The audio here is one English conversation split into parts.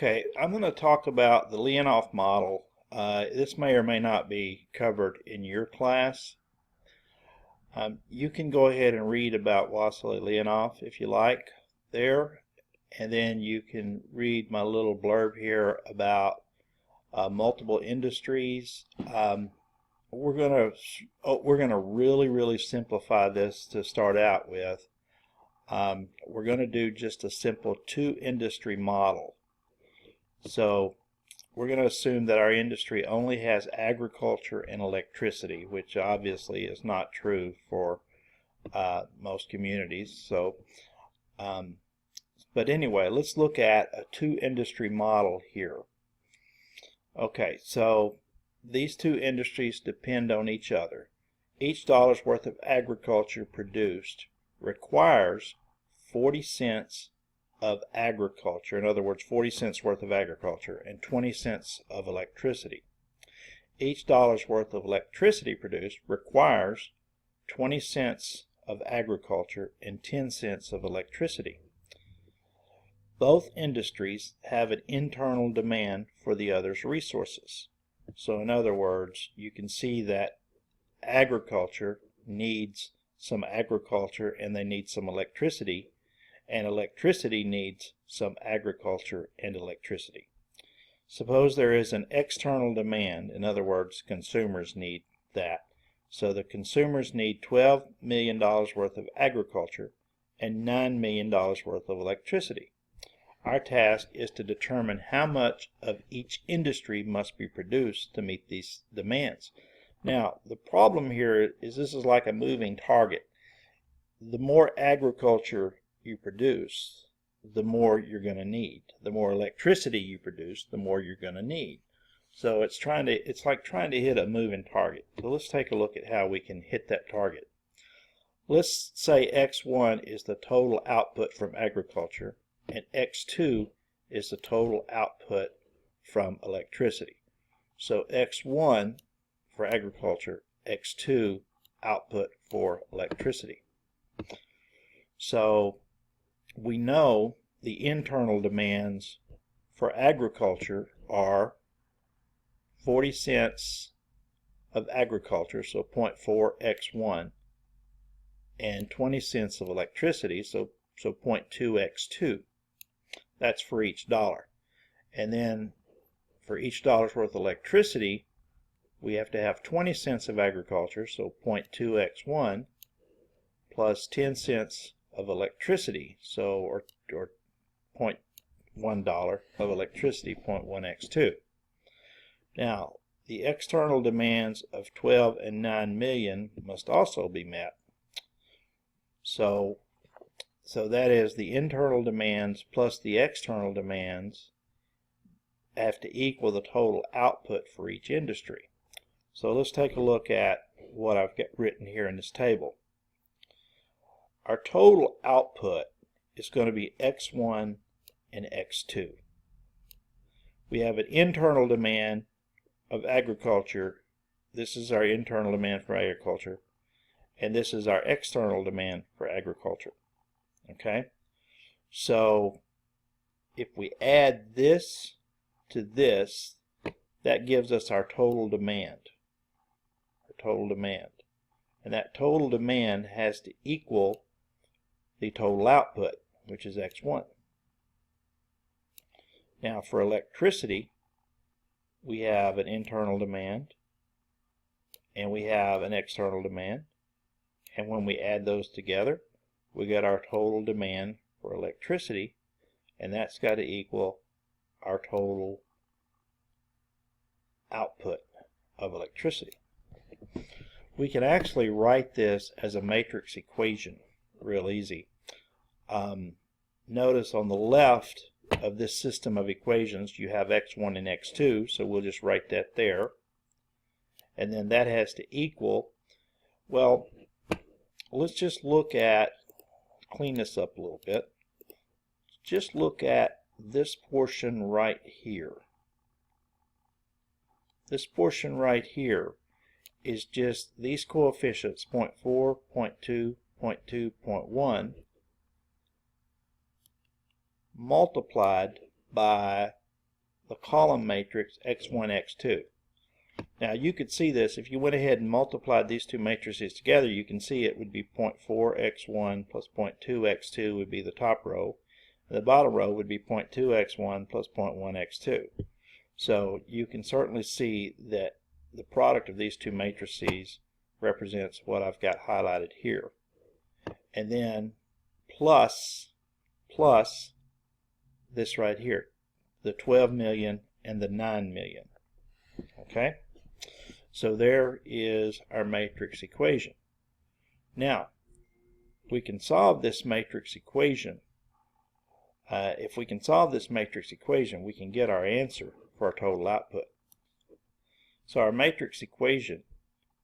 Okay, I'm going to talk about the Leontief model. This may or may not be covered in your class. You can go ahead and read about Wassily Leontief if you like there, and then you can read my little blurb here about multiple industries. We're going to really simplify this to start out with. We're going to do just a simple two-industry model. So we're going to assume that our industry only has agriculture and electricity, which obviously is not true for most communities. So, but anyway, let's look at a two-industry model here. Okay, so these two industries depend on each other. Each dollar's worth of agriculture produced requires 40 cents of agriculture, in other words 40 cents worth of agriculture and 20 cents of electricity. Each dollar's worth of electricity produced requires 20 cents of agriculture and 10 cents of electricity. Both industries have an internal demand for the other's resources. So in other words, you can see that agriculture needs some agriculture and they need some electricity, and electricity needs some agriculture and electricity. Suppose there is an external demand, in other words, consumers need that. So the consumers need $12 million worth of agriculture and $9 million worth of electricity. Our task is to determine how much of each industry must be produced to meet these demands. Now, the problem here is this is like a moving target. The more agriculture you produce, the more you're going to need. The more electricity you produce, the more you're going to need. So it's like trying to hit a moving target. So let's take a look at how we can hit that target. Let's say X1 is the total output from agriculture and X2 is the total output from electricity. So X1 for agriculture, X2 output for electricity. So we know the internal demands for agriculture are 40 cents of agriculture, so 0.4 X1, and 20 cents of electricity, so 0.2 X2. That's for each dollar. And then for each dollar's worth of electricity, we have to have 20 cents of agriculture, so 0.2 X1, plus 10 cents of electricity, so or $0.1 of electricity, 0.1 X2. Now, the external demands of 12 and 9 million must also be met. So that is the internal demands plus the external demands have to equal the total output for each industry. So let's take a look at what I've got written here in this table. Our total output is going to be X1 and X2. We have an internal demand of agriculture. This is our internal demand for agriculture, and this is our external demand for agriculture. Okay? So if we add this to this, that gives us our total demand. And that total demand has to equal the total output, which is X1. Now for electricity, we have an internal demand and we have an external demand, and when we add those together, we get our total demand for electricity, and that's got to equal our total output of electricity. We can actually write this as a matrix equation real easy. Notice on the left of this system of equations you have X1 and X2, so we'll just write that there. And then that has to equal, well, let's just look at, clean this up a little bit. Just look at this portion right here. This portion right here is just these coefficients, 0.4, 0.2, 0.2, 0.1, multiplied by the column matrix x1, x2. Now you could see this if you went ahead and multiplied these two matrices together. You can see it would be 0.4x1 plus 0.2x2 would be the top row. And the bottom row would be 0.2x1 plus 0.1x2. So you can certainly see that the product of these two matrices represents what I've got highlighted here. And then plus this right here, the 12 million and the 9 million. Okay? So there is our matrix equation. Now, we can solve this matrix equation. If we can solve this matrix equation, we can get our answer for our total output. So our matrix equation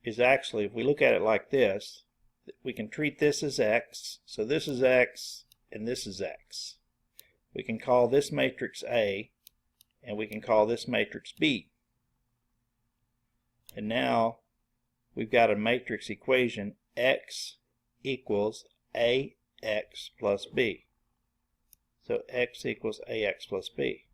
is actually, if we look at it like this, we can treat this as x. So this is x and this is x. We can call this matrix A and we can call this matrix B. And now we've got a matrix equation, x equals ax plus b. So x equals ax plus b.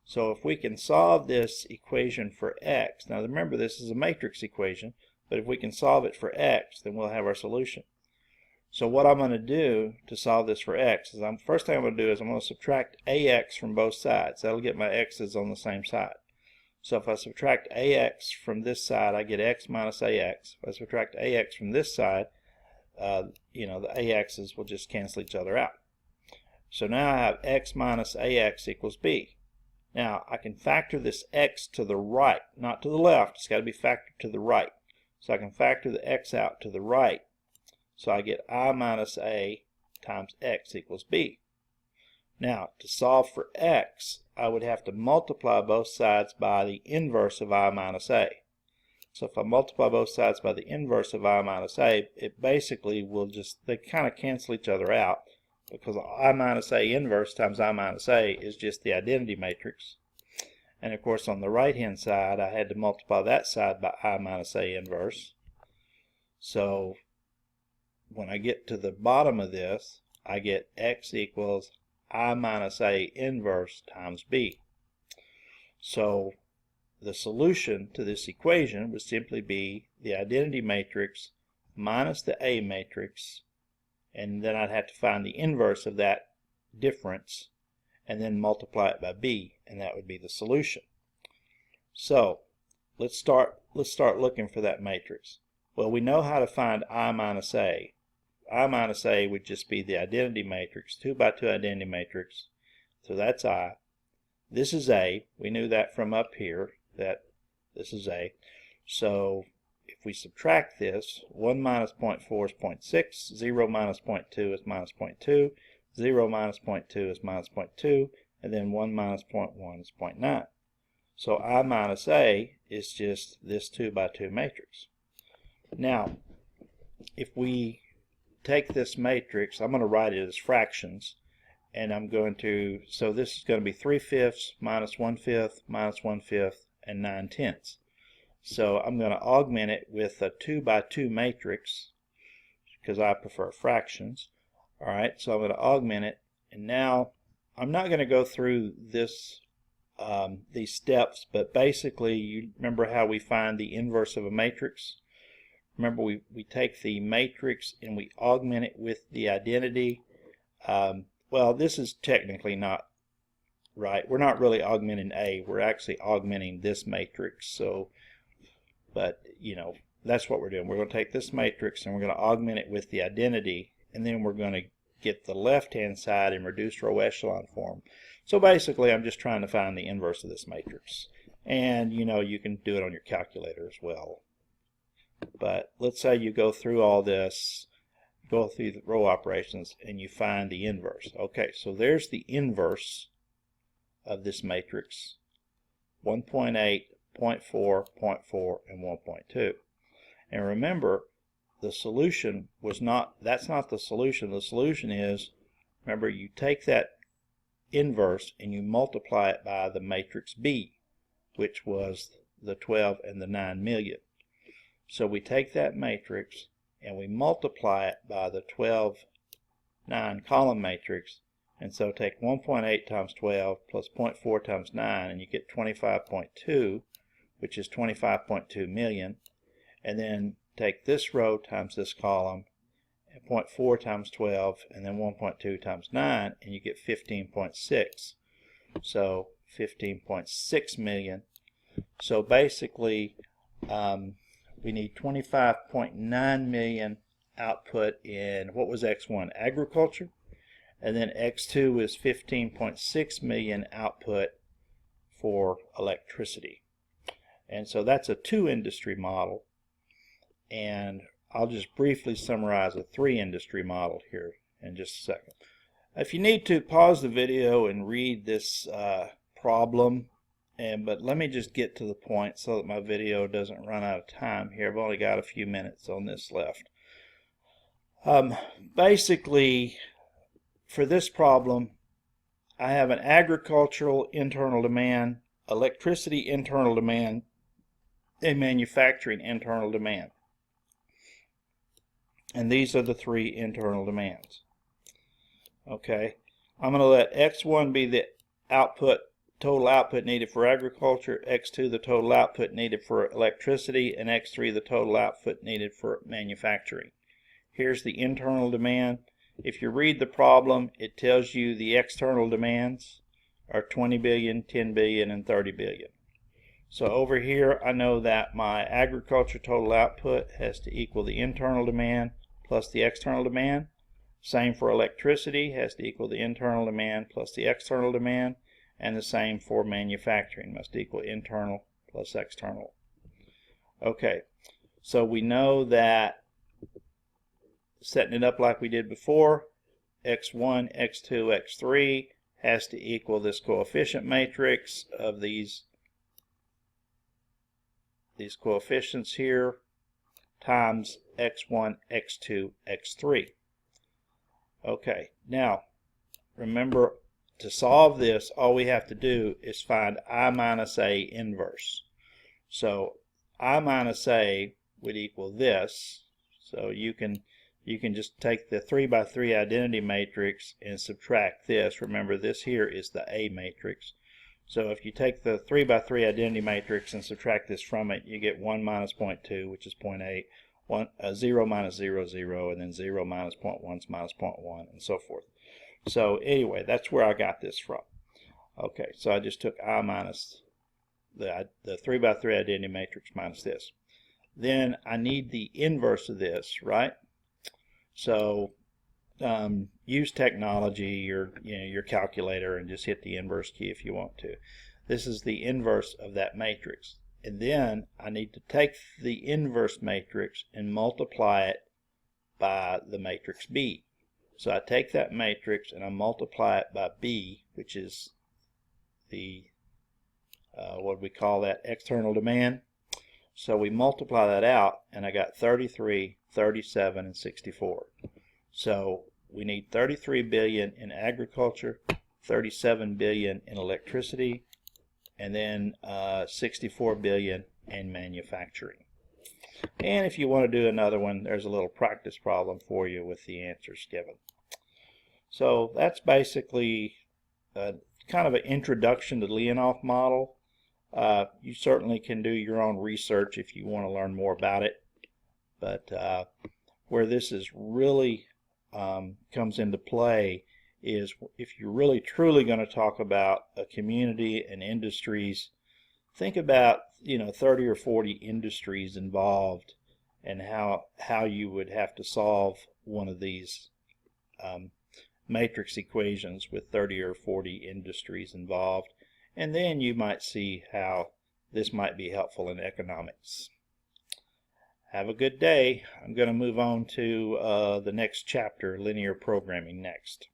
So if we can solve this equation for x, now remember this is a matrix equation, but if we can solve it for x, then we'll have our solution. So what I'm going to do to solve this for x is, first thing I'm going to do is I'm going to subtract ax from both sides. That'll get my x's on the same side. So if I subtract ax from this side, I get x minus ax. If I subtract ax from this side, the ax's will just cancel each other out. So now I have x minus ax equals b. Now I can factor this x to the right, not to the left. It's got to be factored to the right. So I can factor the x out to the right. So I get I minus a times x equals b. Now, to solve for x, I would have to multiply both sides by the inverse of I minus a. So if I multiply both sides by the inverse of I minus a, it basically will just, they kind of cancel each other out, because I minus a inverse times I minus a is just the identity matrix. And of course on the right hand side, I had to multiply that side by I minus a inverse. So when I get to the bottom of this, I get x equals I minus a inverse times b. So the solution to this equation would simply be the identity matrix minus the A matrix, and then I'd have to find the inverse of that difference and then multiply it by b, and that would be the solution. So let's start looking for that matrix. Well, we know how to find I minus a. I minus a would just be the identity matrix, 2 by 2 identity matrix. So that's I. This is A. We knew that from up here, that this is A. So if we subtract this, 1 minus 0.4 is 0.6, 0 minus 0.2 is minus 0.2, 0 minus 0.2 is minus 0.2, and then 1 minus 0.1 is 0.9. So I minus A is just this 2 by 2 matrix. Now, if we take this matrix, I'm going to write it as fractions, and I'm going to, so this is going to be 3/5 minus 1/5 minus 1/5 and 9/10. So I'm going to augment it with a 2 by 2 matrix because I prefer fractions. Alright, so I'm going to augment it, and now I'm not going to go through this these steps, but basically you remember how we find the inverse of a matrix? Remember, we take the matrix and we augment it with the identity. Well, this is technically not right. We're not really augmenting A. We're actually augmenting this matrix. So, but, that's what we're doing. We're going to take this matrix and we're going to augment it with the identity, and then we're going to get the left-hand side in reduced row echelon form. So basically, I'm just trying to find the inverse of this matrix. And, you can do it on your calculator as well. But let's say you go through all this, go through the row operations, and you find the inverse. Okay, so there's the inverse of this matrix. 1.8, 0.4, 0.4, and 1.2. And remember, the solution was not, that's not the solution. The solution is, remember, you take that inverse and you multiply it by the matrix B, which was the 12 and the 9 million. So we take that matrix and we multiply it by the 12, 9 column matrix, And so take 1.8 times 12 plus 0.4 times 9, and you get 25.2, which is 25.2 million. And then take this row times this column, 0.4 times 12, and then 1.2 times 9, and you get 15.6. So 15.6 million. So basically, we need 25.9 million output in, what was X1? Agriculture. And then X2 is 15.6 million output for electricity. And so that's a two-industry model. And I'll just briefly summarize a three-industry model here in just a second. If you need to, pause the video and read this problem. But let me just get to the point so that my video doesn't run out of time here. I've only got a few minutes on this left. Basically, for this problem, I have an agricultural internal demand, electricity internal demand, and manufacturing internal demand. And these are the three internal demands. Okay, I'm going to let X1 be the total output needed for agriculture, X2 the total output needed for electricity, and X3 the total output needed for manufacturing. Here's the internal demand. If you read the problem, it tells you the external demands are 20 billion, 10 billion, and 30 billion. So over here, I know that my agriculture total output has to equal the internal demand plus the external demand. Same for electricity, has to equal the internal demand plus the external demand. And the same for manufacturing, must equal internal plus external. Okay, so we know that, setting it up like we did before, X1, X2, X3 has to equal this coefficient matrix of these coefficients here times X1, X2, X3. Okay, now remember, to solve this, all we have to do is find I minus A inverse. So I minus A would equal this. So you can just take the 3 by 3 identity matrix and subtract this. Remember, this here is the A matrix. So if you take the 3 by 3 identity matrix and subtract this from it, you get 1 minus 0.2, which is 0.8, 0 minus 0, 0, and then 0 minus 0.1 minus 0.1, and so forth. So anyway, that's where I got this from. Okay, so I just took I minus the 3 by 3 identity matrix minus this. Then I need the inverse of this, right? So use technology, your calculator, and just hit the inverse key if you want to. This is the inverse of that matrix. And then I need to take the inverse matrix and multiply it by the matrix B. So I take that matrix and I multiply it by B, which is the, what we call that, external demand. So we multiply that out, and I got 33, 37, and 64. So we need 33 billion in agriculture, 37 billion in electricity, and then 64 billion in manufacturing. And if you want to do another one, there's a little practice problem for you with the answers given. So that's basically kind of an introduction to the Leontief model. You certainly can do your own research if you want to learn more about it. But where this is really comes into play is if you're really truly going to talk about a community and industries, think about 30 or 40 industries involved and how you would have to solve one of these matrix equations with 30 or 40 industries involved, and then you might see how this might be helpful in economics. Have a good day. I'm going to move on to the next chapter, linear programming, next.